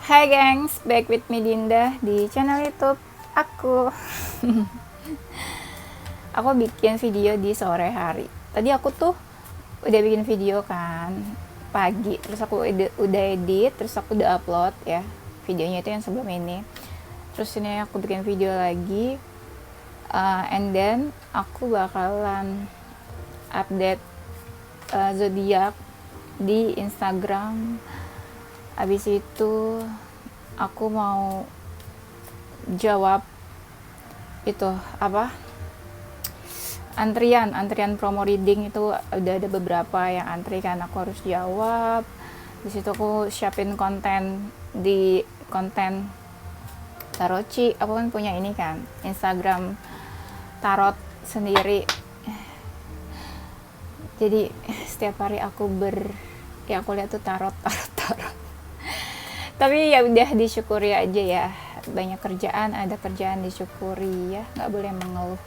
Hai gengs, back with me Dinda di channel YouTube aku. Aku bikin video di sore hari. Tadi aku tuh udah bikin video kan pagi, terus aku udah edit, terus aku udah upload ya videonya itu yang sebelum ini. Terus ini aku bikin video lagi, and then aku bakalan update zodiak di Instagram. Abis itu aku mau jawab itu apa, antrian promo reading. Itu udah ada beberapa yang antri kan, aku harus jawab. Di situ aku siapin konten di konten taroci. Aku kan punya ini kan Instagram tarot sendiri, jadi setiap hari aku aku lihat tuh tarot. Tapi ya udah disyukuri aja ya, banyak kerjaan, ada kerjaan, disyukuri ya, nggak boleh mengeluh.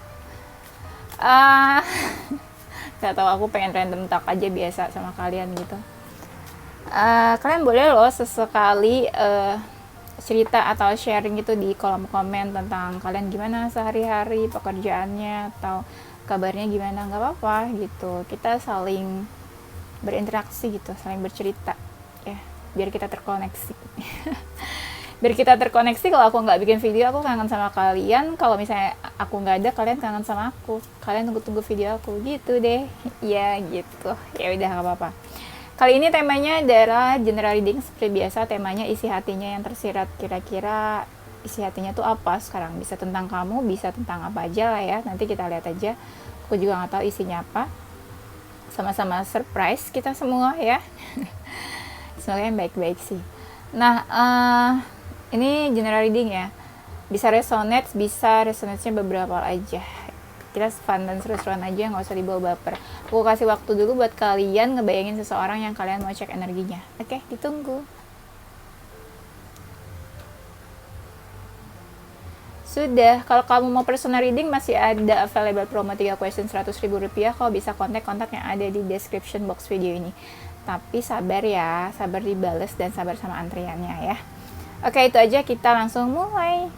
Nggak tahu, aku pengen random talk aja biasa sama kalian gitu. Kalian boleh loh sesekali cerita atau sharing gitu di kolom komen tentang kalian gimana sehari-hari pekerjaannya atau kabarnya gimana, nggak apa-apa gitu, kita saling berinteraksi gitu, saling bercerita ya, biar kita terkoneksi. Biar kita terkoneksi. Kalau aku nggak bikin video, aku kangen sama kalian. Kalau misalnya aku nggak ada, kalian kangen sama aku, kalian tunggu video aku gitu deh ya gitu. Ya udah, nggak apa-apa. Kali ini temanya adalah general reading seperti biasa. Temanya isi hatinya yang tersirat. Kira-kira isi hatinya tuh apa sekarang? Bisa tentang kamu, bisa tentang apa aja lah ya, nanti kita lihat aja. Aku juga nggak tahu isinya apa, sama-sama surprise kita semua ya. Semoga yang baik-baik sih. Nah, ini general reading ya, bisa resonate-nya beberapa aja. Kita fun dan seru-seruan aja, nggak usah dibawa baper. Aku kasih waktu dulu buat kalian ngebayangin seseorang yang kalian mau cek energinya. Oke, ditunggu. Sudah, kalau kamu mau personal reading masih ada available promo 3 question 100.000 rupiah. Kalau bisa kontak yang ada di description box video ini. Tapi sabar ya, sabar dibales dan sabar sama antriannya ya. Oke, itu aja, kita langsung mulai.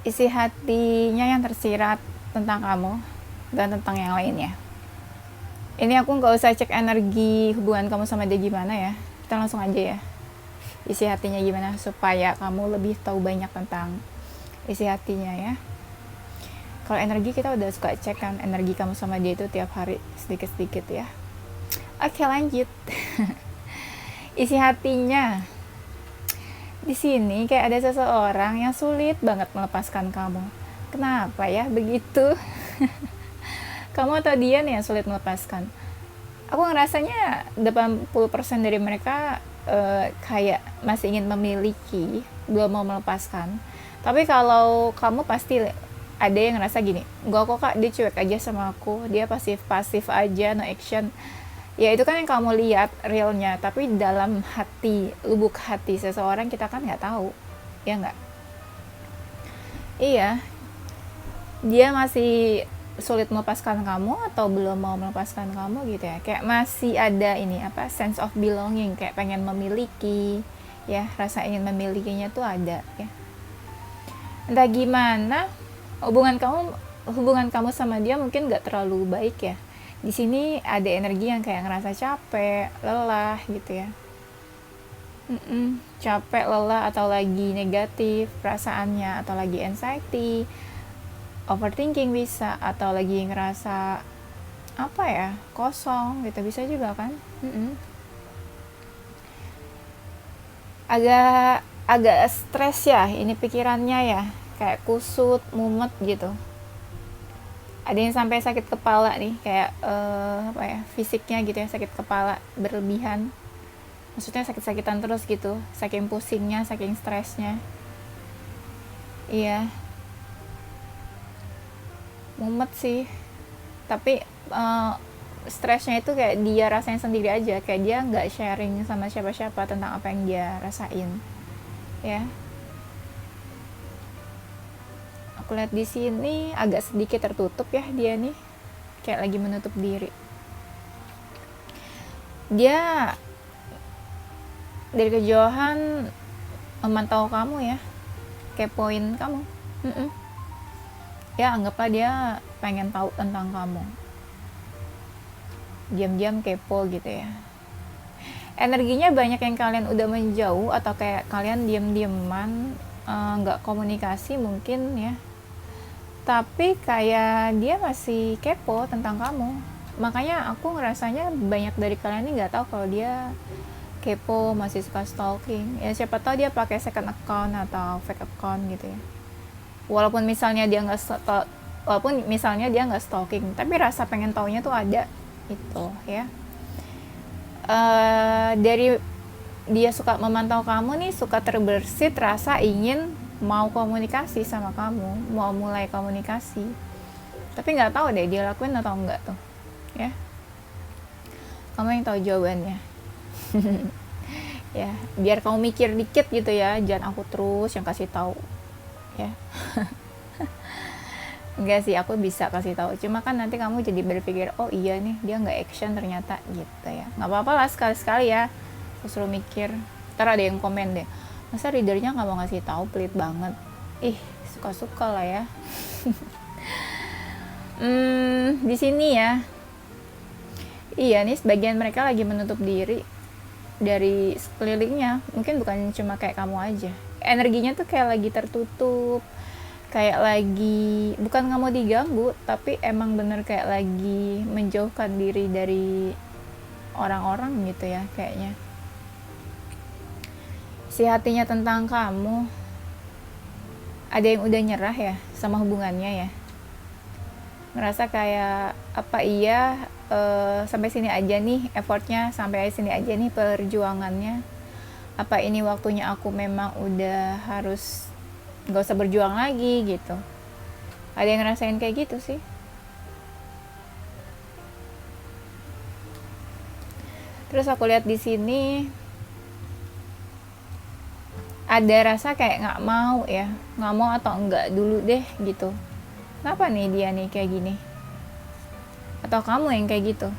Isi hatinya yang tersirat tentang kamu dan tentang yang lainnya. Ini aku nggak usah cek energi hubungan kamu sama dia gimana ya, kita langsung aja ya. Isi hatinya gimana, supaya kamu lebih tahu banyak tentang isi hatinya ya. Kalau energi kita udah suka cek kan, energi kamu sama dia itu tiap hari sedikit-sedikit ya. Oke, lanjut. Isi hatinya. Di sini kayak ada seseorang yang sulit banget melepaskan kamu. Kenapa ya begitu? Kamu atau dia nih yang sulit melepaskan? Aku ngerasanya 80% dari mereka kayak masih ingin memiliki, belum mau melepaskan. Tapi kalau kamu pasti ada yang ngerasa gini, enggak kok kak, dia cuek aja sama aku, dia pasif aja, no action. Ya itu kan yang kamu lihat realnya, tapi dalam hati, lubuk hati seseorang kita kan nggak tahu, ya nggak? Iya, dia masih sulit melepaskan kamu atau belum mau melepaskan kamu gitu ya, kayak masih ada ini apa, sense of belonging, kayak pengen memiliki ya, rasa ingin memilikinya tuh ada ya. Entah gimana hubungan kamu sama dia mungkin nggak terlalu baik ya. Di sini ada energi yang kayak ngerasa capek, lelah gitu ya. Capek, lelah, atau lagi negatif perasaannya, atau lagi anxiety, overthinking bisa, atau lagi ngerasa apa ya, kosong gitu, bisa juga kan. Agak stres ya ini pikirannya ya, kayak kusut, mumet gitu. Ada yang sampai sakit kepala nih, kayak apa ya, fisiknya gitu ya, sakit kepala berlebihan, maksudnya sakit-sakitan terus gitu, saking pusingnya, saking stresnya. Iya, mumet sih, tapi stresnya itu kayak dia rasain sendiri aja, kayak dia nggak sharing sama siapa-siapa tentang apa yang dia rasain ya. Aku lihat di sini agak sedikit tertutup ya dia nih, kayak lagi menutup diri. Dia dari kejauhan memantau kamu ya, kepoin kamu. Ya anggaplah dia pengen tahu tentang kamu, diam-diam kepo gitu ya. Energinya banyak yang kalian udah menjauh atau kayak kalian diam-diaman, nggak komunikasi mungkin ya, tapi kayak dia masih kepo tentang kamu. Makanya aku ngerasanya banyak dari kalian ini nggak tahu kalau dia kepo, masih suka stalking ya. Siapa tahu dia pakai second account atau fake account gitu ya. Walaupun misalnya dia nggak stalking, tapi rasa pengen taunya tuh ada itu ya. Dari dia suka memantau kamu nih, suka terbersit rasa ingin mau komunikasi sama kamu, mau mulai komunikasi, tapi nggak tahu deh dia lakuin atau enggak tuh ya. Kamu yang tahu jawabannya. Ya biar kamu mikir dikit gitu ya, jangan aku terus yang kasih tahu ya. Enggak sih, aku bisa kasih tahu, cuma kan nanti kamu jadi berpikir, oh iya nih dia nggak action ternyata gitu ya. Nggak apa-apa lah, sekali-sekali ya aku suruh mikir. Ntar ada yang komen deh, masa readernya nggak mau ngasih tahu, pelit banget. Suka-suka lah ya. Di sini ya, iya nih sebagian mereka lagi menutup diri dari sekelilingnya. Mungkin bukan cuma kayak kamu aja, energinya tuh kayak lagi tertutup, kayak lagi bukan nggak mau diganggu, tapi emang bener kayak lagi menjauhkan diri dari orang-orang gitu ya kayaknya. Si hatinya tentang kamu, ada yang udah nyerah ya sama hubungannya ya, ngerasa kayak apa iya, sampai sini aja nih effortnya, sampai sini aja nih perjuangannya, apa ini waktunya aku memang udah harus gak usah berjuang lagi gitu. Ada yang ngerasain kayak gitu sih. Terus aku lihat di sini ada rasa kayak nggak mau ya, nggak mau atau enggak dulu deh gitu. Kenapa nih dia nih kayak gini? Atau kamu yang kayak gitu?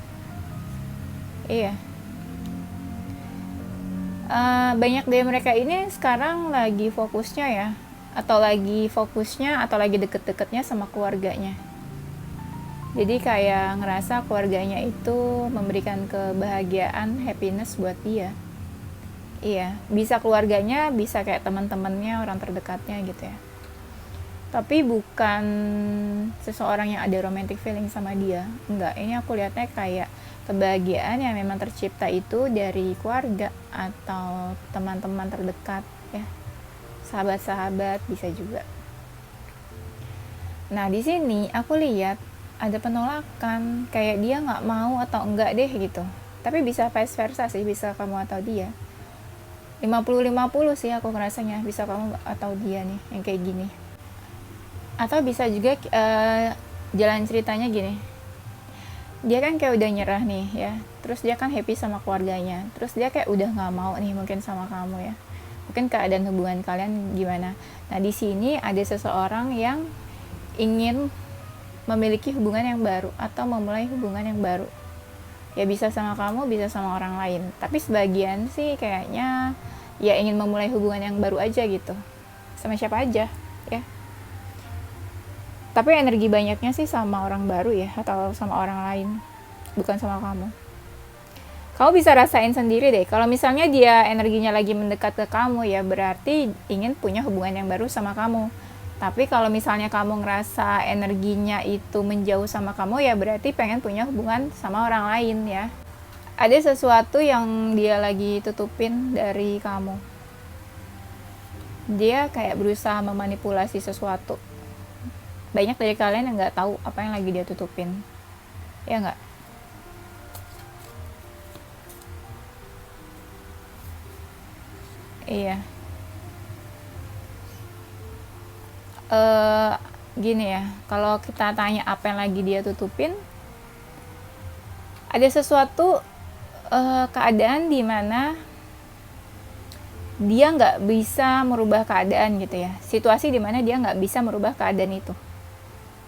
Iya. Banyak dari mereka ini sekarang lagi fokusnya ya, atau lagi deket-deketnya sama keluarganya. Jadi kayak ngerasa keluarganya itu memberikan kebahagiaan, happiness buat dia. Iya, bisa keluarganya, bisa kayak teman-temannya, orang terdekatnya gitu ya. Tapi bukan seseorang yang ada romantic feeling sama dia. Enggak, ini aku lihatnya kayak kebahagiaan yang memang tercipta itu dari keluarga atau teman-teman terdekat ya. Sahabat-sahabat bisa juga. Nah, di sini aku lihat ada penolakan, kayak dia nggak mau atau enggak deh gitu. Tapi bisa vice versa sih, bisa kamu atau dia. 50-50 sih aku ngerasanya, bisa kamu atau dia nih yang kayak gini. Atau bisa juga jalan ceritanya gini, dia kan kayak udah nyerah nih ya, terus dia kan happy sama keluarganya, terus dia kayak udah nggak mau nih mungkin sama kamu ya, mungkin keadaan hubungan kalian gimana. Nah di sini ada seseorang yang ingin memiliki hubungan yang baru atau memulai hubungan yang baru ya, bisa sama kamu, bisa sama orang lain, tapi sebagian sih kayaknya ya ingin memulai hubungan yang baru aja gitu, sama siapa aja ya. Tapi energi banyaknya sih sama orang baru ya, atau sama orang lain, bukan sama kamu. Kamu bisa rasain sendiri deh, kalau misalnya dia energinya lagi mendekat ke kamu ya berarti ingin punya hubungan yang baru sama kamu. Tapi kalau misalnya kamu ngerasa energinya itu menjauh sama kamu ya berarti pengen punya hubungan sama orang lain ya. Ada sesuatu yang dia lagi tutupin dari kamu. Dia kayak berusaha memanipulasi sesuatu. Banyak dari kalian yang nggak tahu apa yang lagi dia tutupin, ya nggak? Iya. Gini ya, kalau kita tanya apa yang lagi dia tutupin, ada sesuatu keadaan di mana dia nggak bisa merubah keadaan gitu ya, situasi di mana dia nggak bisa merubah keadaan itu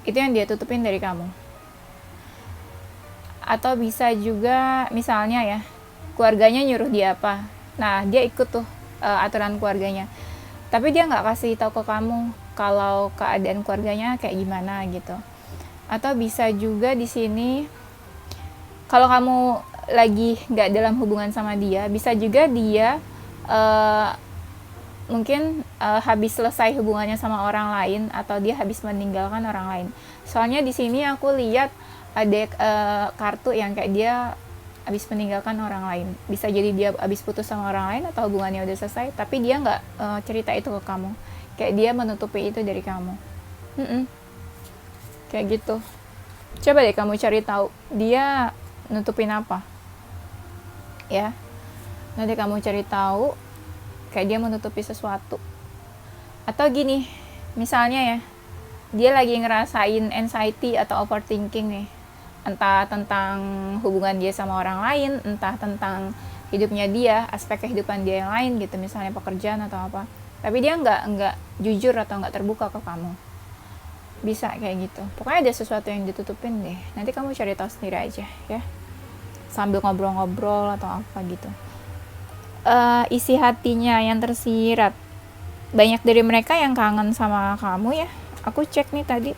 yang dia tutupin dari kamu. Atau bisa juga misalnya ya, keluarganya nyuruh dia apa, nah dia ikut tuh aturan keluarganya, tapi dia nggak kasih tahu ke kamu kalau keadaan keluarganya kayak gimana gitu. Atau bisa juga di sini kalau kamu lagi nggak dalam hubungan sama dia, bisa juga dia mungkin habis selesai hubungannya sama orang lain, atau dia habis meninggalkan orang lain. Soalnya di sini aku lihat ada kartu yang kayak dia habis meninggalkan orang lain. Bisa jadi dia habis putus sama orang lain atau hubungannya udah selesai, tapi dia nggak cerita itu ke kamu. Kayak dia menutupi itu dari kamu. Kayak gitu. Coba deh kamu cari tahu dia nutupin apa. Ya. Nanti kamu cari tahu kayak dia menutupi sesuatu. Atau gini, misalnya ya, dia lagi ngerasain anxiety atau overthinking nih, entah tentang hubungan dia sama orang lain, entah tentang hidupnya dia, aspek kehidupan dia yang lain gitu, misalnya pekerjaan atau apa, tapi dia nggak jujur atau nggak terbuka ke kamu. Bisa kayak gitu, pokoknya ada sesuatu yang ditutupin deh. Nanti kamu cari tahu sendiri aja ya, sambil ngobrol-ngobrol atau apa gitu. Isi hatinya yang tersirat, banyak dari mereka yang kangen sama kamu ya. Aku cek nih tadi,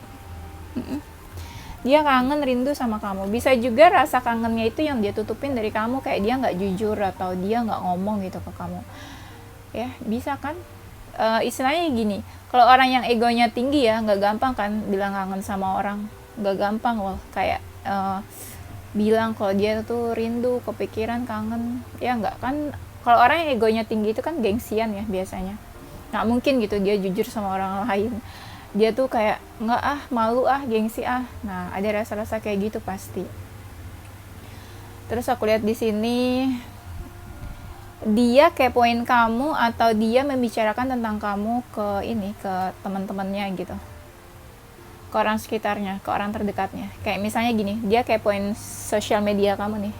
dia kangen, rindu sama kamu. Bisa juga rasa kangennya itu yang dia tutupin dari kamu, kayak dia nggak jujur atau dia nggak ngomong gitu ke kamu ya. Bisa kan, istilahnya gini, kalau orang yang egonya tinggi ya nggak gampang kan bilang kangen sama orang, nggak gampang loh, kayak bilang kalau dia tuh rindu, kepikiran, kangen ya. Nggak kan, kalau orang yang egonya tinggi itu kan gengsian ya biasanya, nggak mungkin gitu dia jujur sama orang lain. Dia tuh kayak nggak, malu, gengsi. Nah, ada rasa-rasa kayak gitu pasti. Terus aku lihat di sini dia kepoin kamu, atau dia membicarakan tentang kamu ke teman-temannya gitu, ke orang sekitarnya, ke orang terdekatnya. Kayak misalnya gini, dia kepoin sosial media kamu nih,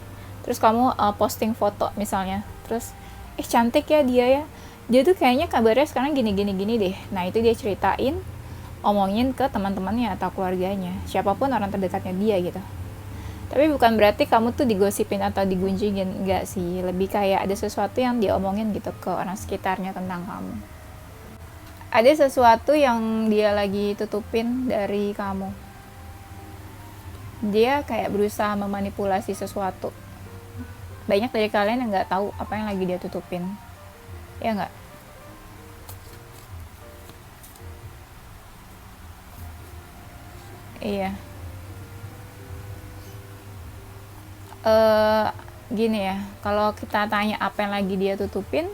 terus kamu posting foto misalnya, terus cantik ya dia tuh kayaknya kabarnya sekarang gini deh. Nah, itu dia ceritain, omongin ke teman-temannya atau keluarganya, siapapun orang terdekatnya dia gitu. Tapi bukan berarti kamu tuh digosipin atau digunjingin, enggak sih, lebih kayak ada sesuatu yang dia omongin gitu ke orang sekitarnya tentang kamu. Ada sesuatu yang dia lagi tutupin dari kamu. Dia kayak berusaha memanipulasi sesuatu. Banyak dari kalian yang nggak tahu apa yang lagi dia tutupin, ya nggak? Iya. Gini ya, kalau kita tanya apa yang lagi dia tutupin,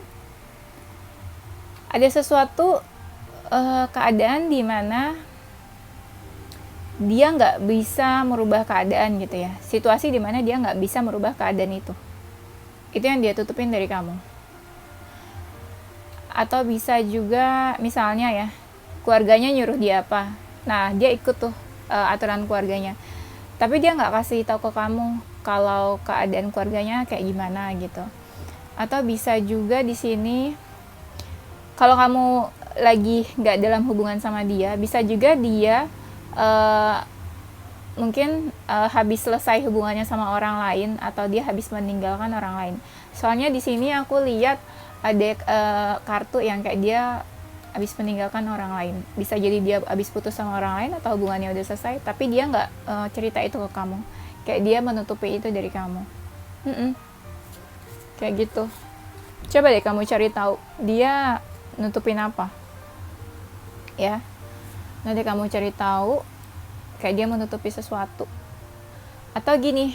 ada sesuatu keadaan di mana dia nggak bisa merubah keadaan gitu ya, situasi di mana dia nggak bisa merubah keadaan itu yang dia tutupin dari kamu. Atau bisa juga misalnya ya, keluarganya nyuruh dia apa, nah dia ikut tuh aturan keluarganya, tapi dia nggak kasih tahu ke kamu kalau keadaan keluarganya kayak gimana gitu. Atau bisa juga di sini kalau kamu lagi nggak dalam hubungan sama dia, bisa juga dia mungkin habis selesai hubungannya sama orang lain, atau dia habis meninggalkan orang lain. Soalnya di sini aku lihat ada kartu yang kayak dia habis meninggalkan orang lain. Bisa jadi dia habis putus sama orang lain atau hubungannya udah selesai, tapi dia nggak cerita itu ke kamu, kayak dia menutupi itu dari kamu. Kayak gitu. Coba deh kamu cari tahu dia nutupin apa ya. Nanti kamu cari tahu kayak dia menutupi sesuatu. Atau gini,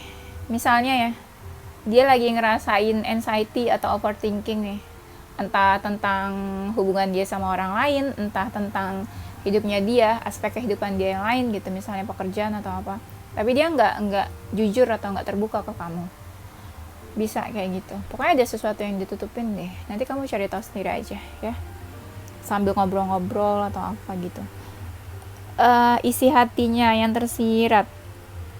misalnya ya, dia lagi ngerasain anxiety atau overthinking nih, entah tentang hubungan dia sama orang lain, entah tentang hidupnya dia, aspek kehidupan dia yang lain gitu, misalnya pekerjaan atau apa, tapi dia nggak jujur atau nggak terbuka ke kamu. Bisa kayak gitu, pokoknya ada sesuatu yang ditutupin deh. Nanti kamu cari tahu sendiri aja ya, sambil ngobrol-ngobrol atau apa gitu. Isi hatinya yang tersirat,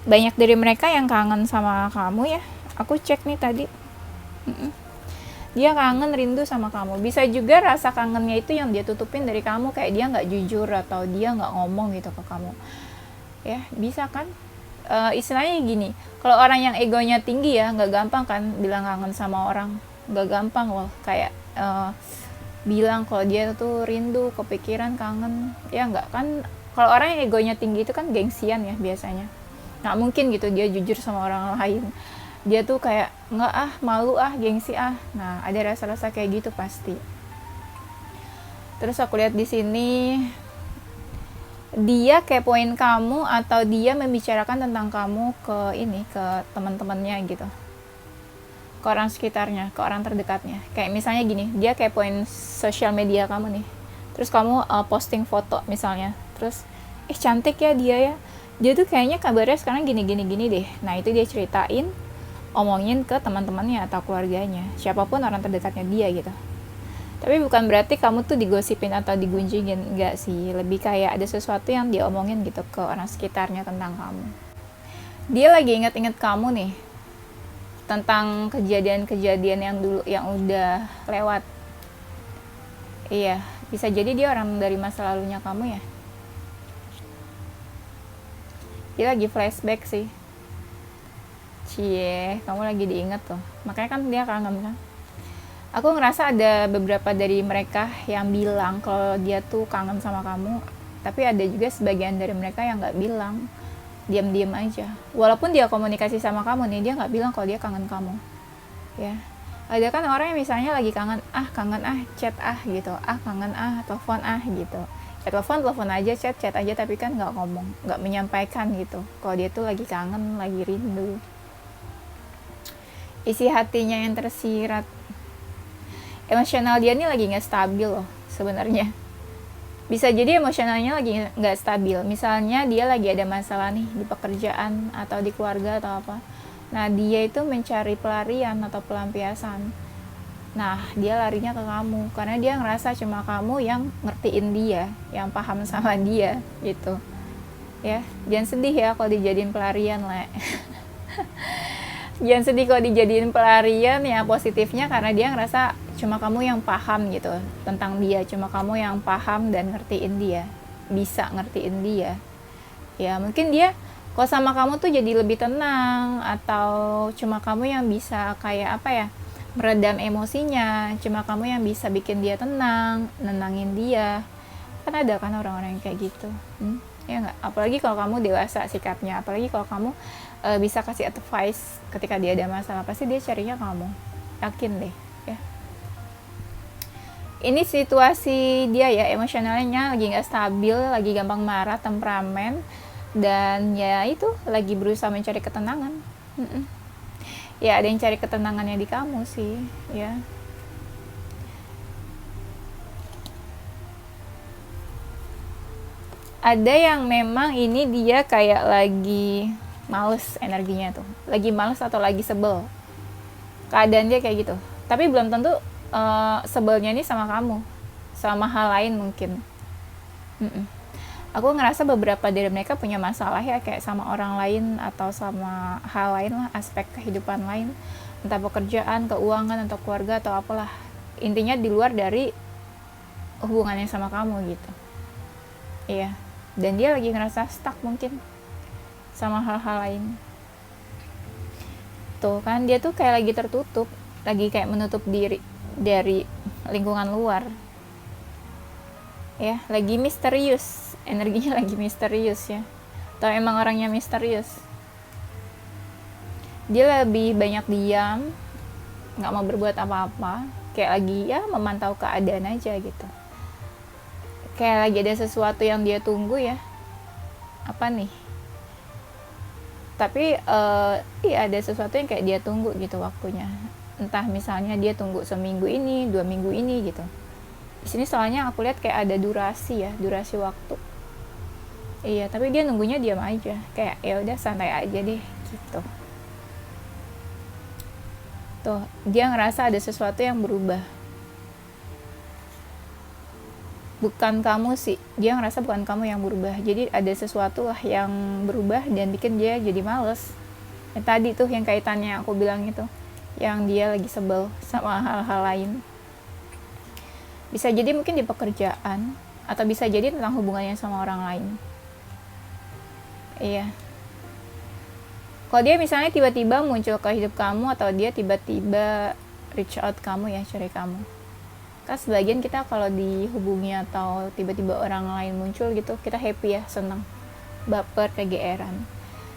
banyak dari mereka yang kangen sama kamu ya. Aku cek nih tadi, dia kangen, rindu sama kamu. Bisa juga rasa kangennya itu yang dia tutupin dari kamu, kayak dia nggak jujur atau dia nggak ngomong gitu ke kamu ya. Bisa kan, Istilahnya gini, kalau orang yang egonya tinggi ya nggak gampang kan bilang kangen sama orang, nggak gampang loh kayak bilang kalau dia tuh rindu, kepikiran, kangen, ya nggak kan. Kalau orang yang egonya tinggi itu kan gengsian ya biasanya, nggak mungkin gitu dia jujur sama orang lain. Dia tuh kayak nggak, malu, gengsi, nah ada rasa-rasa kayak gitu pasti. Terus aku lihat di sini dia kepoin kamu atau dia membicarakan tentang kamu ke teman-temannya gitu, ke orang sekitarnya, ke orang terdekatnya. Kayak misalnya gini, dia kepoin sosial media kamu nih, terus kamu posting foto misalnya, terus cantik ya dia tuh kayaknya kabarnya sekarang gini deh. Nah itu dia ceritain, omongin ke teman-temannya atau keluarganya, siapapun orang terdekatnya dia gitu. Tapi bukan berarti kamu tuh digosipin atau digunjingin, enggak sih. Lebih kayak ada sesuatu yang dia omongin gitu ke orang sekitarnya tentang kamu. Dia lagi inget-inget kamu nih, tentang kejadian-kejadian yang dulu, yang udah lewat. Iya, bisa jadi dia orang dari masa lalunya kamu ya. Dia lagi flashback sih. Cie, kamu lagi diinget tuh. Makanya kan dia kangen kan. Aku ngerasa ada beberapa dari mereka yang bilang kalau dia tuh kangen sama kamu, tapi ada juga sebagian dari mereka yang nggak bilang, diam-diam aja. Walaupun dia komunikasi sama kamu nih, dia nggak bilang kalau dia kangen kamu. Ya, ada kan orang yang misalnya lagi kangen chat gitu, kangen telepon gitu. Ya telepon aja, chat aja, tapi kan nggak ngomong, nggak menyampaikan gitu. Kalau dia tuh lagi kangen, lagi rindu. Isi hatinya yang tersirat. Emosional dia nih lagi nggak stabil loh sebenarnya. Bisa jadi emosionalnya lagi nggak stabil. Misalnya dia lagi ada masalah nih di pekerjaan atau di keluarga atau apa. Nah dia itu mencari pelarian atau pelampiasan. Nah dia larinya ke kamu karena dia ngerasa cuma kamu yang ngertiin dia, yang paham sama dia gitu. Ya, jangan sedih ya kalau dijadiin pelarian lah. Jangan sedih kalau dijadiin pelarian, ya positifnya karena dia ngerasa cuma kamu yang paham gitu tentang dia, cuma kamu yang paham dan ngertiin dia, bisa ngertiin dia. Ya mungkin dia kalau sama kamu tuh jadi lebih tenang, atau cuma kamu yang bisa kayak apa ya, meredam emosinya, cuma kamu yang bisa bikin dia tenang, nenangin dia. Kan ada kan orang-orang yang kayak gitu. Ya nggak? Apalagi kalau kamu dewasa sikapnya, apalagi kalau kamu bisa kasih advice ketika dia ada masalah, pasti dia carinya kamu, yakin deh ya. Ini situasi dia ya, emosionalnya lagi nggak stabil, lagi gampang marah, temperamen, dan ya itu lagi berusaha mencari ketenangan. Ya ada yang cari ketenangannya di kamu sih ya. Ada yang memang ini dia kayak lagi males energinya tuh, lagi males atau lagi sebel, keadaan dia kayak gitu, tapi belum tentu sebelnya ini sama kamu, sama hal lain mungkin. Aku ngerasa beberapa dari mereka punya masalah ya, kayak sama orang lain atau sama hal lain lah, aspek kehidupan lain, entah pekerjaan, keuangan, atau keluarga, atau apalah, intinya di luar dari hubungannya sama kamu gitu. Iya, dan dia lagi ngerasa stuck mungkin sama hal-hal lain. Tuh kan dia tuh kayak lagi tertutup, lagi kayak menutup diri dari lingkungan luar. Ya, lagi misterius, energinya lagi misterius ya. Atau emang orangnya misterius. Dia lebih banyak diam, nggak mau berbuat apa-apa, kayak lagi ya memantau keadaan aja gitu. Kayak lagi ada sesuatu yang dia tunggu ya. Apa nih? Tapi iya ada sesuatu yang kayak dia tunggu gitu waktunya. Entah misalnya dia tunggu seminggu ini, 2 minggu ini gitu. Di sini soalnya aku lihat kayak ada durasi ya, durasi waktu. Iya, tapi dia nunggunya diam aja, kayak ya udah santai aja deh gitu. Tuh, dia ngerasa ada sesuatu yang berubah. Bukan kamu sih, dia ngerasa bukan kamu yang berubah, jadi ada sesuatu lah yang berubah dan bikin dia jadi males. Yang tadi tuh yang kaitannya aku bilang itu, yang dia lagi sebel sama hal-hal lain. Bisa jadi mungkin di pekerjaan, atau bisa jadi tentang hubungannya sama orang lain. Iya, Kalau dia misalnya tiba-tiba muncul ke hidup kamu, atau dia tiba-tiba reach out kamu ya, cari kamu. Kan sebagian kita kalau dihubungi atau tiba-tiba orang lain muncul gitu, kita happy ya, senang, baper, kegeeran.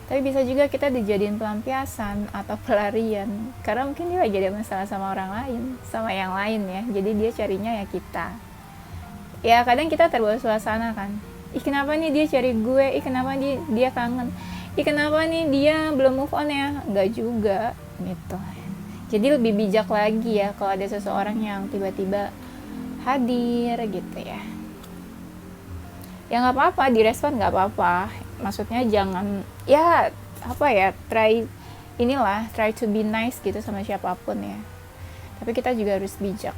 Tapi bisa juga kita dijadiin pelampiasan atau pelarian, karena mungkin dia lagi ada masalah sama orang lain, sama yang lain ya. Jadi dia carinya ya kita. Ya kadang kita terbawa suasana kan. Ih kenapa nih dia cari gue, ih kenapa dia kangen, ih kenapa nih dia belum move on ya. Enggak juga gitu. Jadi lebih bijak lagi ya kalau ada seseorang yang tiba-tiba hadir gitu ya. Ya nggak apa-apa, direspon nggak apa-apa. Maksudnya jangan ya apa ya, try to be nice gitu sama siapapun ya. Tapi kita juga harus bijak.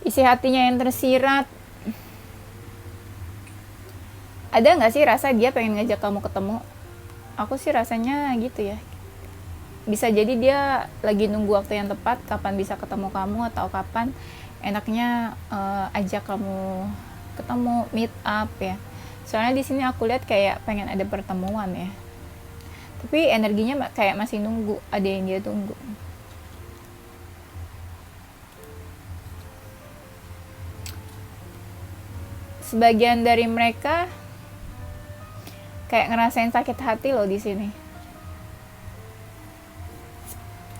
Isi hatinya yang tersirat. Ada nggak sih rasa dia pengen ngajak kamu ketemu? Aku sih rasanya gitu ya. Bisa jadi dia lagi nunggu waktu yang tepat, kapan bisa ketemu kamu, atau kapan enaknya ajak kamu ketemu, meet up ya. Soalnya di sini aku lihat kayak pengen ada pertemuan ya. Tapi energinya kayak masih nunggu, ada yang dia tunggu. Sebagian dari mereka kayak ngerasain sakit hati loh di sini.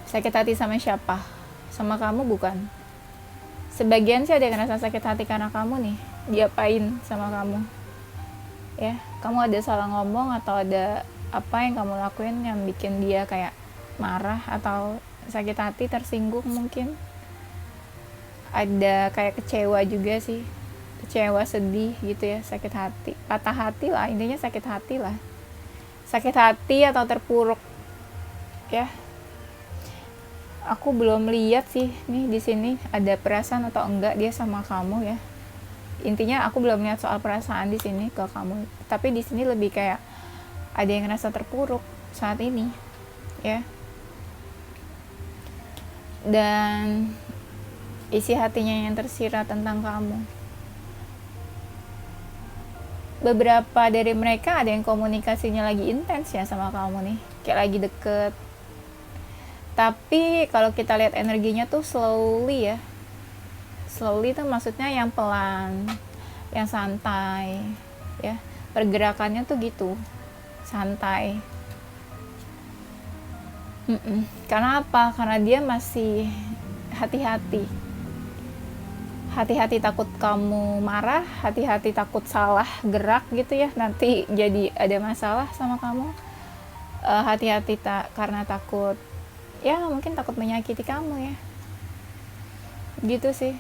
Sakit hati sama siapa? Sama kamu bukan? Sebagian sih ada yang ngerasa sakit hati karena kamu nih, diapain sama kamu. Ya, kamu ada salah ngomong atau ada apa yang kamu lakuin yang bikin dia kayak marah atau sakit hati, tersinggung mungkin. Ada kayak kecewa juga sih. Kecewa, sedih gitu ya, sakit hati, patah hati lah, intinya sakit hati lah. Sakit hati atau terpuruk. Ya. Aku belum lihat sih nih di sini ada perasaan atau enggak dia sama kamu ya. Intinya aku belum lihat soal perasaan di sini ke kamu. Tapi di sini lebih kayak ada yang ngerasa terpuruk saat ini, ya. Dan isi hatinya yang tersirat tentang kamu. Beberapa dari mereka ada yang komunikasinya lagi intens ya sama kamu nih, kayak lagi deket. Tapi kalau kita lihat energinya tuh slowly ya. Slowly tuh maksudnya yang pelan, yang santai ya. Pergerakannya tuh gitu, santai. Karena apa? Karena dia masih hati-hati. Hati-hati takut kamu marah, hati-hati takut salah gerak gitu ya, nanti jadi ada masalah sama kamu. Hati-hati karena takut, ya mungkin takut menyakiti kamu ya, gitu sih.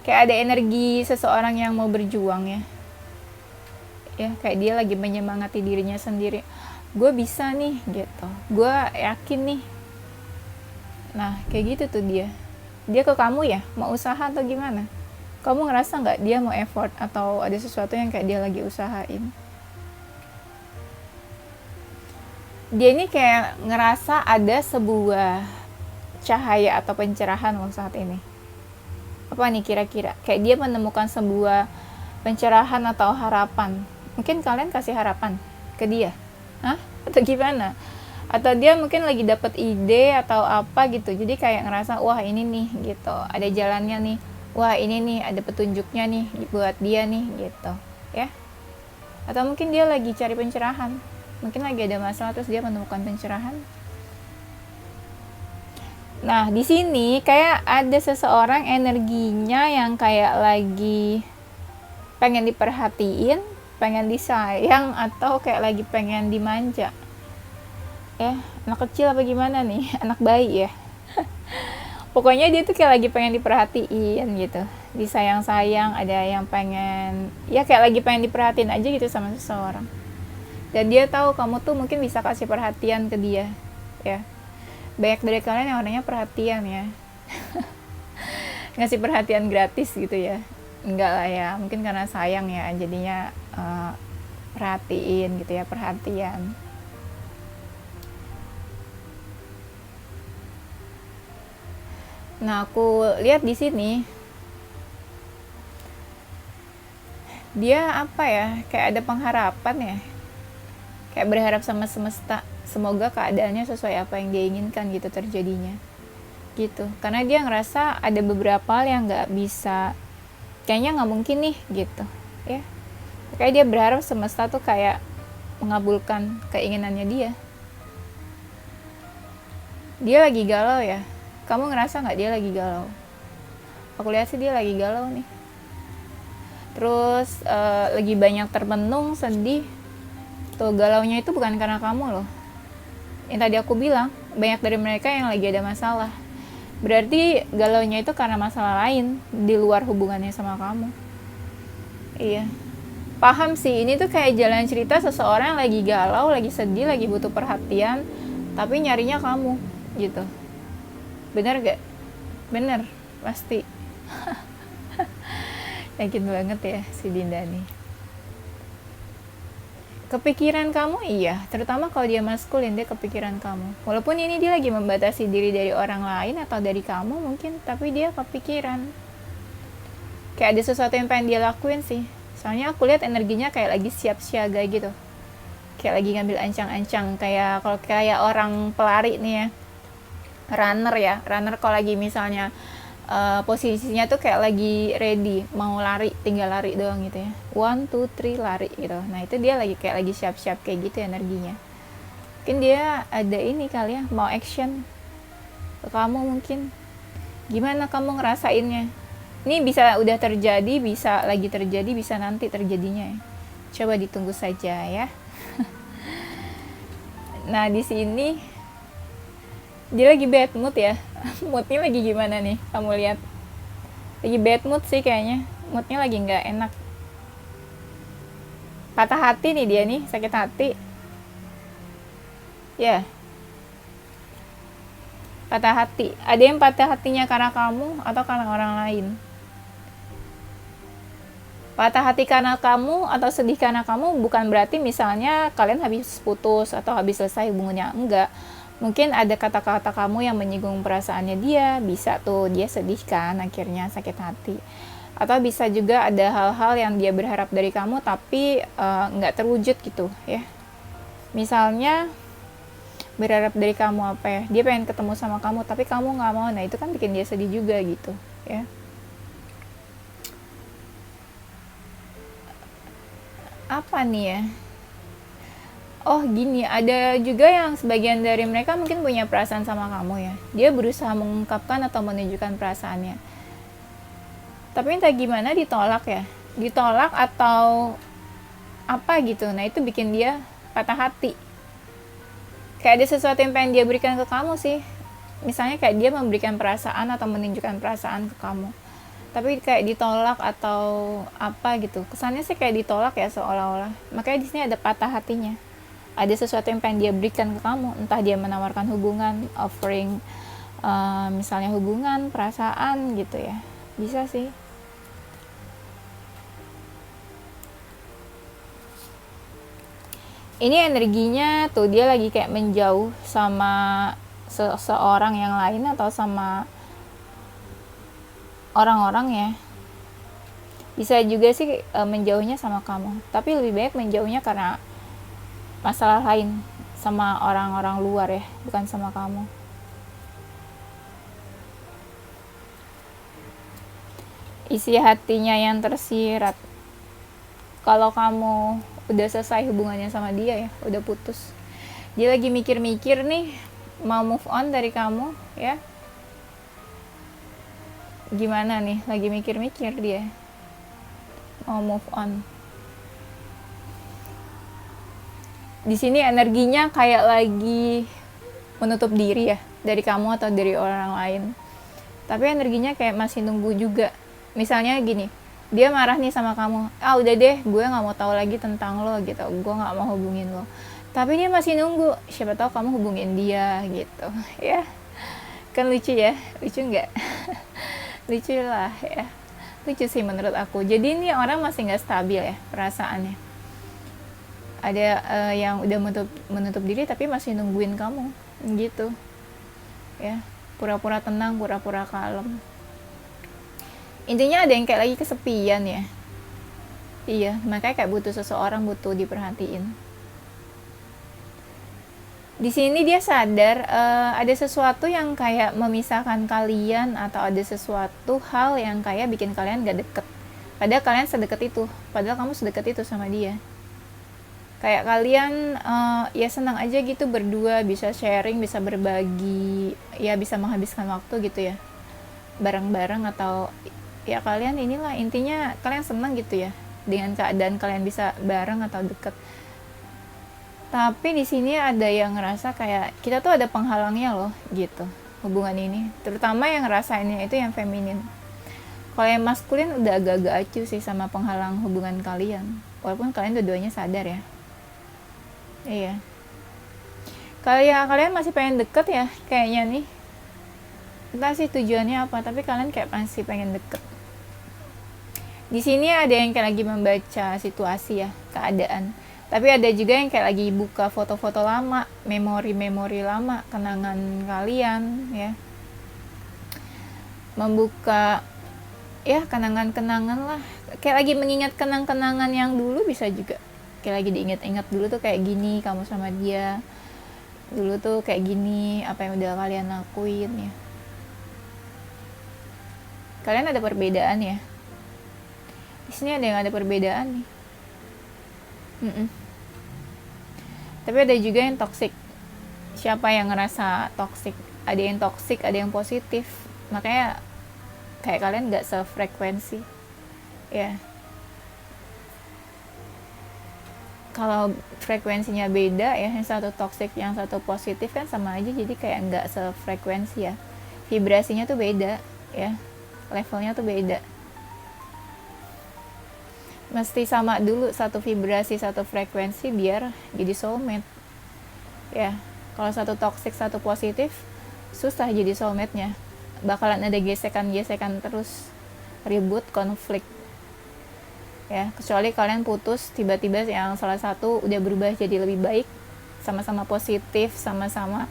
Kayak ada energi seseorang yang mau berjuang ya, kayak dia lagi menyemangati dirinya sendiri. Gue bisa nih gitu, gue yakin nih. Nah kayak gitu tuh dia ke kamu ya, mau usaha atau gimana? Kamu ngerasa nggak dia mau effort atau ada sesuatu yang kayak dia lagi usahain? Dia ini kayak ngerasa ada sebuah cahaya atau pencerahan saat ini. Apa nih kira-kira? Kayak dia menemukan sebuah pencerahan atau harapan. Mungkin kalian kasih harapan ke dia? Hah? Atau gimana? Atau dia mungkin lagi dapat ide atau apa gitu. Jadi kayak ngerasa, wah ini nih gitu, ada jalannya nih. Wah ini nih ada petunjuknya nih buat dia nih gitu, ya. Atau mungkin dia lagi cari pencerahan. Mungkin lagi ada masalah terus dia menemukan pencerahan. Nah, di sini kayak ada seseorang energinya yang kayak lagi pengen diperhatiin, pengen disayang, atau kayak lagi pengen dimanja. Ya, anak kecil apa gimana nih? Anak bayi ya. Pokoknya dia tuh kayak lagi pengen diperhatiin gitu. Disayang-sayang, ada yang pengen, ya kayak lagi pengen diperhatiin aja gitu sama seseorang. Dan dia tahu kamu tuh mungkin bisa kasih perhatian ke dia, ya. Banyak dari kalian yang orangnya perhatian ya. Ngasih perhatian gratis gitu ya. Enggak lah ya, mungkin karena sayang ya, jadinya perhatiin gitu ya, perhatian. Nah, aku lihat di sini dia apa ya, kayak ada pengharapan ya, kayak berharap sama semesta semoga keadaannya sesuai apa yang dia inginkan gitu terjadinya gitu, karena dia ngerasa ada beberapa hal yang nggak bisa, kayaknya nggak mungkin nih gitu ya, kayak dia berharap semesta tuh kayak mengabulkan keinginannya dia. Dia lagi galau ya, kamu ngerasa nggak dia lagi galau? Aku lihat sih dia lagi galau nih, terus lagi banyak termenung sedih tuh. Galaunya itu bukan karena kamu loh, yang tadi aku bilang banyak dari mereka yang lagi ada masalah, berarti galaunya itu karena masalah lain di luar hubungannya sama kamu. Iya, paham sih, ini tuh kayak jalan cerita seseorang yang lagi galau, lagi sedih, lagi butuh perhatian, tapi nyarinya kamu gitu. Bener gak? Bener, pasti. Yakin banget ya si Dinda nih. Kepikiran kamu, iya, terutama kalau dia maskulin, dia kepikiran kamu. Walaupun ini dia lagi membatasi diri dari orang lain atau dari kamu mungkin, tapi dia kepikiran. Kayak ada sesuatu yang pengen dia lakuin sih. Soalnya aku lihat energinya kayak lagi siap siaga gitu. Kayak lagi ngambil ancang-ancang, kayak kalau kayak orang pelari nih ya. Runner ya, runner kalau lagi misalnya posisinya tuh kayak lagi ready mau lari, tinggal lari doang gitu ya, 1, 2, 3 lari gitu. Nah itu dia lagi kayak lagi siap-siap kayak gitu energinya. Mungkin dia ada ini kali ya, mau action ke kamu mungkin. Gimana kamu ngerasainnya? Ini bisa udah terjadi, bisa lagi terjadi, bisa nanti terjadinya ya. Coba ditunggu saja ya. Nah di sini dia lagi bad mood ya. Moodnya lagi gimana nih, kamu lihat? Lagi bad mood sih kayaknya, moodnya lagi nggak enak. Patah hati nih dia nih, sakit hati ya. Patah hati, ada yang patah hatinya karena kamu atau karena orang lain. Patah hati karena kamu atau sedih karena kamu bukan berarti misalnya kalian habis putus atau habis selesai hubungannya, enggak. Mungkin ada kata-kata kamu yang menyinggung perasaannya dia, bisa tuh dia sedih kan, akhirnya sakit hati. Atau bisa juga ada hal-hal yang dia berharap dari kamu tapi nggak terwujud gitu ya. Misalnya berharap dari kamu apa ya, dia pengen ketemu sama kamu tapi kamu nggak mau, nah itu kan bikin dia sedih juga gitu ya. Apa nih ya? Oh gini, ada juga yang sebagian dari mereka mungkin punya perasaan sama kamu ya. Dia berusaha mengungkapkan atau menunjukkan perasaannya. Tapi entah gimana ditolak ya. Ditolak atau apa gitu. Nah itu bikin dia patah hati. Kayak ada sesuatu yang pengen dia berikan ke kamu sih. Misalnya kayak dia memberikan perasaan atau menunjukkan perasaan ke kamu. Tapi kayak ditolak atau apa gitu. Kesannya sih kayak ditolak ya seolah-olah. Makanya di sini ada patah hatinya. Ada sesuatu yang pengen dia berikan ke kamu, entah dia menawarkan hubungan, offering misalnya hubungan, perasaan gitu ya, bisa sih. Ini energinya tuh dia lagi kayak menjauh sama seseorang yang lain atau sama orang-orang ya. Bisa juga sih menjauhnya sama kamu, tapi lebih baik menjauhnya karena masalah lain sama orang-orang luar ya, bukan sama kamu. Isi hatinya yang tersirat. Kalau kamu udah selesai hubungannya sama dia ya, udah putus, dia lagi mikir-mikir nih mau move on dari kamu ya. Gimana nih, lagi mikir-mikir dia mau move on. Di sini energinya kayak lagi menutup diri ya dari kamu atau dari orang lain. Tapi energinya kayak masih nunggu juga. Misalnya gini, dia marah nih sama kamu, udah deh gue nggak mau tahu lagi tentang lo gitu, gue nggak mau hubungin lo. Tapi dia masih nunggu, siapa tahu kamu hubungin dia gitu ya. Kan lucu ya, lucu nggak? Lucu lah ya, lucu sih menurut aku. Jadi ini orang masih nggak stabil ya perasaannya. Ada yang udah menutup diri tapi masih nungguin kamu gitu ya, pura-pura tenang, pura-pura kalem. Intinya ada yang kayak lagi kesepian ya. Iya, makanya kayak butuh seseorang, butuh diperhatiin. Di sini dia sadar ada sesuatu yang kayak memisahkan kalian, atau ada sesuatu hal yang kayak bikin kalian gak deket. Padahal kalian sedekat itu, padahal kamu sedekat itu sama dia. Kayak kalian ya senang aja gitu berdua, bisa sharing, bisa berbagi, ya bisa menghabiskan waktu gitu ya, bareng-bareng, atau ya kalian inilah intinya kalian senang gitu ya dengan keadaan kalian bisa bareng atau deket. Tapi di sini ada yang ngerasa kayak kita tuh ada penghalangnya loh gitu hubungan ini, terutama yang ngerasainnya itu yang feminin. Kalau yang maskulin udah agak-agak acuh sih sama penghalang hubungan kalian, walaupun kalian dua-duanya sadar ya. Iya, kalian masih pengen deket ya kayaknya nih, entah sih tujuannya apa, tapi kalian kayak masih pengen deket. Di sini ada yang kayak lagi membaca situasi ya, keadaan. Tapi ada juga yang kayak lagi buka foto-foto lama, memori-memori lama, kenangan kalian ya. Membuka ya kenangan-kenangan lah. Kayak lagi mengingat kenang-kenangan yang dulu bisa juga. Kayak lagi diingat-ingat dulu tuh kayak gini kamu sama dia. Dulu tuh kayak gini, apa yang udah kalian lakuin ya. Kalian ada perbedaan ya. Di sini ada yang ada perbedaan nih. Tapi ada juga yang toxic. Siapa yang ngerasa toxic? Ada yang toxic, ada yang positif. Makanya kayak kalian gak sefrekuensi ya. Kalau frekuensinya beda ya, yang satu toxic, yang satu positif kan sama aja, jadi kayak gak sefrekuensi ya. Vibrasinya tuh beda ya, levelnya tuh beda. Mesti sama dulu, satu vibrasi, satu frekuensi biar jadi soulmate ya. Kalau satu toxic, satu positif, susah jadi soulmate-nya. Bakalan ada gesekan-gesekan terus, ribut, konflik ya. Kecuali kalian putus tiba-tiba yang salah satu udah berubah jadi lebih baik, sama-sama positif, sama-sama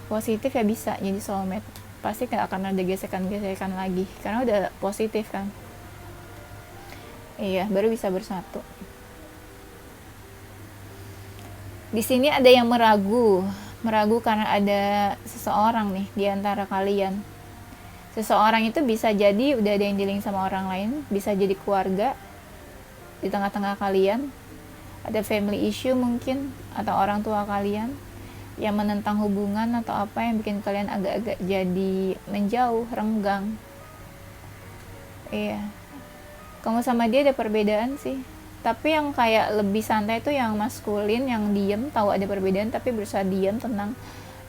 positif ya, bisa jadi soulmate. Pasti gak akan ada gesekan-gesekan lagi karena udah positif kan. Iya, baru bisa bersatu. Di sini ada yang meragu karena ada seseorang nih di antara kalian. Seseorang itu bisa jadi udah ada yang dealing sama orang lain, bisa jadi keluarga di tengah-tengah kalian. Ada family issue mungkin, atau orang tua kalian yang menentang hubungan atau apa yang bikin kalian agak-agak jadi menjauh, renggang. Iya. Kamu sama dia ada perbedaan sih, tapi yang kayak lebih santai itu yang maskulin, yang diem, tahu ada perbedaan tapi berusaha diem, tenang.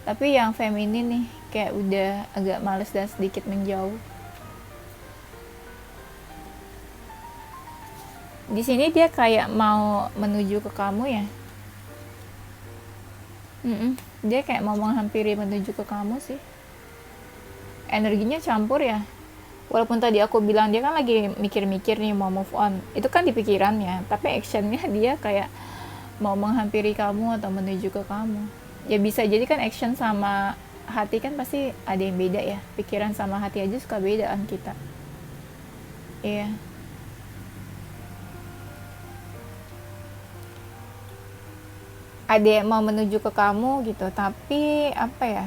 Tapi yang feminin nih kayak udah agak males dan sedikit menjauh. Di sini dia kayak mau menuju ke kamu ya. Dia kayak mau menghampiri menuju ke kamu sih. Energinya campur ya. Walaupun tadi aku bilang dia kan lagi mikir-mikir nih mau move on, itu kan di pikirannya, tapi actionnya dia kayak mau menghampiri kamu atau menuju ke kamu. Ya bisa jadi kan action sama hati kan pasti ada yang beda ya, pikiran sama hati aja suka bedaan kita. Iya. Ada yang mau menuju ke kamu gitu, tapi apa ya,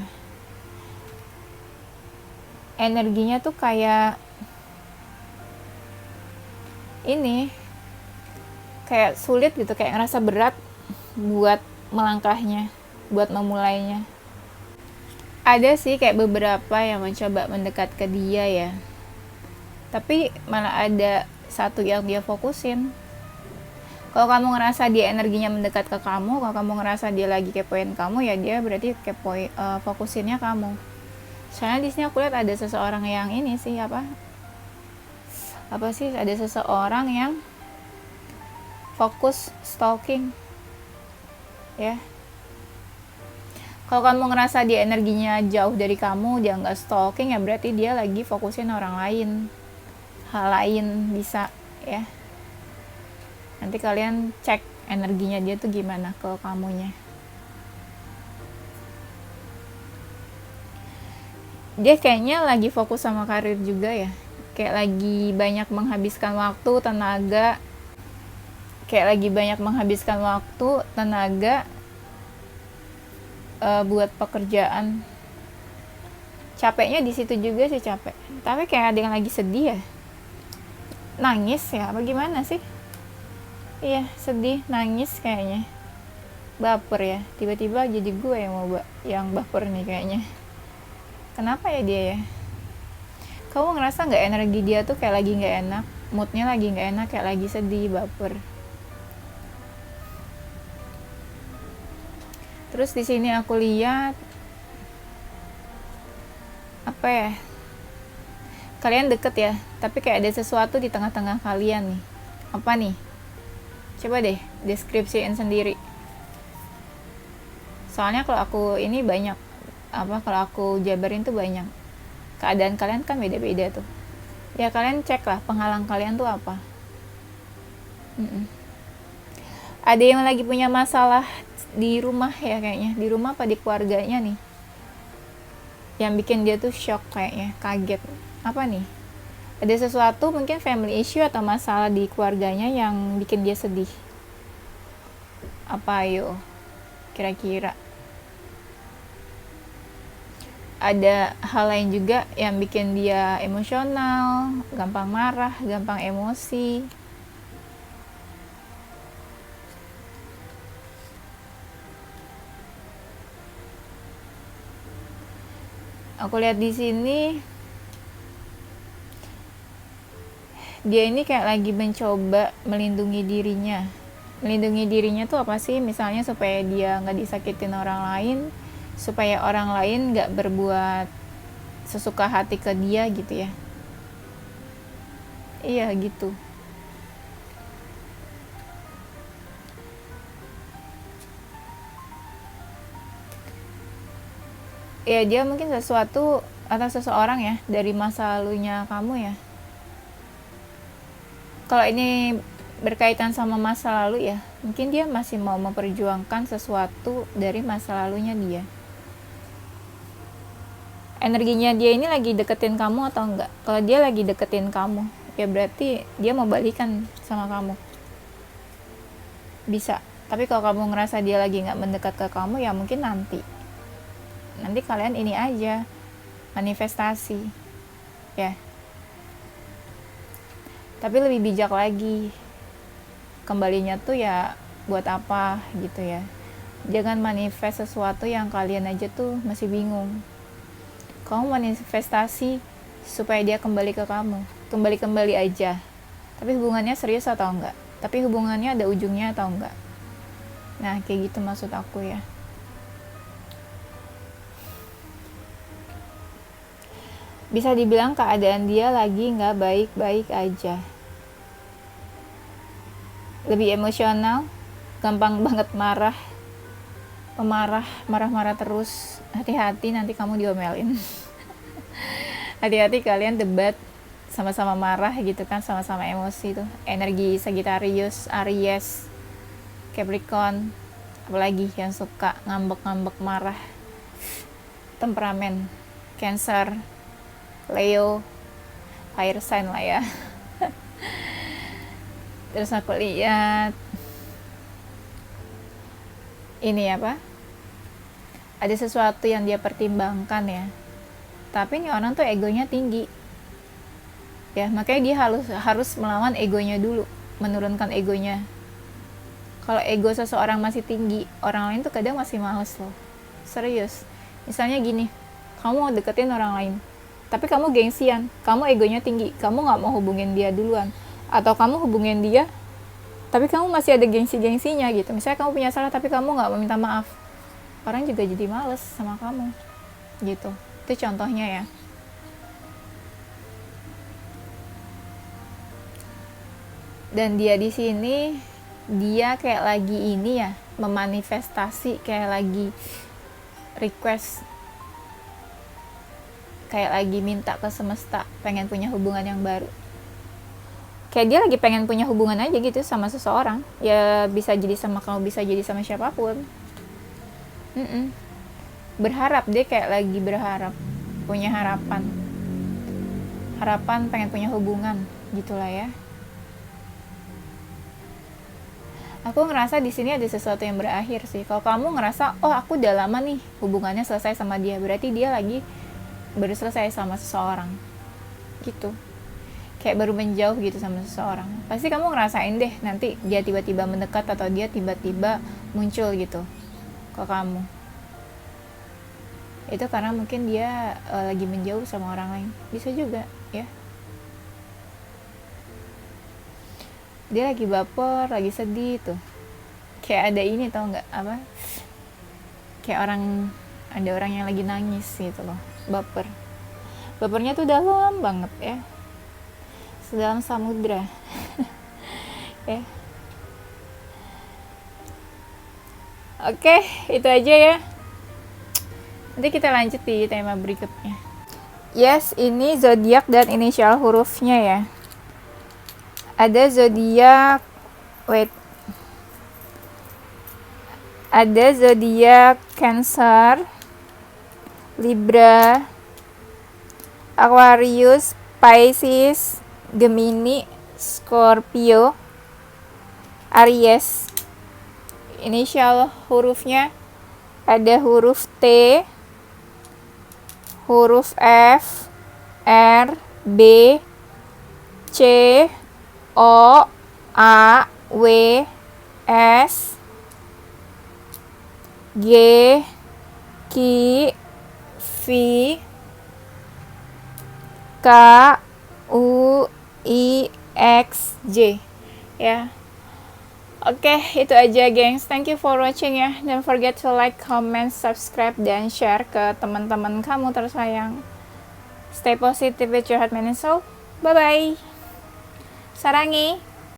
energinya tuh kayak ini, kayak sulit gitu, kayak ngerasa berat buat melangkahnya, buat memulainya. Ada sih kayak beberapa yang mencoba mendekat ke dia ya, tapi malah ada satu yang dia fokusin. Kalau kamu ngerasa dia energinya mendekat ke kamu, kalau kamu ngerasa dia lagi kepoin kamu, ya dia berarti fokusinnya kamu. Soalnya di sini aku lihat ada seseorang yang ini sih apa sih, ada seseorang yang fokus stalking ya. Kalau kamu ngerasa dia energinya jauh dari kamu, dia nggak stalking, ya berarti dia lagi fokusin orang lain, hal lain bisa ya. Nanti kalian cek energinya dia tuh gimana ke kamunya. Dia kayaknya lagi fokus sama karir juga ya. kayak lagi banyak menghabiskan waktu, tenaga, buat pekerjaan. Capeknya di situ juga sih, capek. Tapi kayak ada yang lagi sedih ya, nangis ya, bagaimana sih? Iya, sedih, nangis kayaknya, baper ya. Tiba-tiba jadi gue yang baper nih kayaknya. Kenapa ya dia ya? Kamu ngerasa nggak energi dia tuh kayak lagi nggak enak, moodnya lagi nggak enak, kayak lagi sedih, baper. Terus di sini aku lihat apa ya? Kalian deket ya, tapi kayak ada sesuatu di tengah-tengah kalian nih. Apa nih? Coba deh deskripsiin sendiri. Soalnya kalau aku ini banyak kalau aku jabarin tuh banyak. Keadaan kalian kan beda-beda tuh. Ya kalian cek lah penghalang kalian tuh apa. Ada yang lagi punya masalah di rumah ya kayaknya, di rumah apa di keluarganya nih, yang bikin dia tuh shock kayaknya, kaget. Apa nih? Ada sesuatu mungkin family issue atau masalah di keluarganya yang bikin dia sedih. Apa ayo kira-kira? Ada hal lain juga yang bikin dia emosional, gampang marah, gampang emosi. Aku lihat di sini dia ini kayak lagi mencoba melindungi dirinya. Melindungi dirinya tuh apa sih? Misalnya supaya dia nggak disakitin orang lain, supaya orang lain nggak berbuat sesuka hati ke dia gitu ya. Iya gitu. Ya dia mungkin sesuatu atau seseorang ya dari masa lalunya kamu ya. Kalau ini berkaitan sama masa lalu ya, mungkin dia masih mau memperjuangkan sesuatu dari masa lalunya dia. Energinya dia ini lagi deketin kamu atau enggak? Kalau dia lagi deketin kamu, ya berarti dia mau balikan sama kamu. Bisa. Tapi kalau kamu ngerasa dia lagi nggak mendekat ke kamu, ya mungkin nanti kalian ini aja manifestasi ya, tapi lebih bijak lagi kembalinya tuh ya buat apa gitu ya. Jangan manifest sesuatu yang kalian aja tuh masih bingung. Kamu manifestasi supaya dia kembali ke kamu, kembali aja, tapi hubungannya serius atau enggak, tapi hubungannya ada ujungnya atau enggak. Nah kayak gitu maksud aku ya. Bisa dibilang keadaan dia lagi nggak baik-baik aja. Lebih emosional, gampang banget marah, marah terus. Hati-hati nanti kamu diomelin. Hati-hati kalian debat sama-sama marah gitu kan, sama-sama emosi tuh. Energi Sagittarius, Aries, Capricorn, apalagi yang suka ngambek-ngambek marah. Temperamen, Cancer, Leo, fire sign lah ya. Terus aku lihat ini apa? Ada sesuatu yang dia pertimbangkan ya. Tapi ini orang tuh egonya tinggi. Ya, makanya dia harus melawan egonya dulu, menurunkan egonya. Kalau ego seseorang masih tinggi, orang lain tuh kadang masih males loh. Serius. Misalnya gini, kamu mau deketin orang lain, tapi kamu gengsian, kamu egonya tinggi, kamu gak mau hubungin dia duluan, atau kamu hubungin dia tapi kamu masih ada gengsi-gengsinya gitu. Misalnya kamu punya salah tapi kamu gak mau minta maaf, orang juga jadi males sama kamu gitu. Itu contohnya ya. Dan dia di sini dia kayak lagi ini ya, memanifestasi, kayak lagi request, kayak lagi minta ke semesta pengen punya hubungan yang baru. Kayak dia lagi pengen punya hubungan aja gitu sama seseorang. Ya bisa jadi sama kamu, bisa jadi sama siapapun. Berharap, dia kayak lagi berharap, punya harapan. harapan pengen punya hubungan gitulah ya. Aku ngerasa di sini ada sesuatu yang berakhir sih. Kalau kamu ngerasa, oh aku udah lama nih hubungannya selesai sama dia, berarti dia lagi baru selesai sama seseorang gitu, kayak baru menjauh gitu sama seseorang. Pasti kamu ngerasain deh nanti dia tiba-tiba mendekat atau dia tiba-tiba muncul gitu ke kamu. Itu karena mungkin dia lagi menjauh sama orang lain, bisa juga ya. Dia lagi baper, lagi sedih tuh, kayak ada ini tau nggak, apa, kayak ada orang yang lagi nangis gitu loh, bapernya tuh dalam banget ya, sedalam samudra. Ya. Oke, itu aja ya. Nanti kita lanjut di tema berikutnya. Yes, ini zodiak dan inisial hurufnya ya. Ada zodiak, ada zodiak Cancer, Libra, Aquarius, Pisces, Gemini, Scorpio, Aries. Inisial hurufnya ada huruf T, huruf F, R, B, C, O, A, W, S, G, Q, V, K, U, I, X, J ya. Oke, itu aja gengs. Thank you for watching ya. Don't forget to like, comment, subscribe, dan share ke teman-teman kamu tersayang. Stay positive with your heart, mind, and soul. Bye-bye. Sarangi.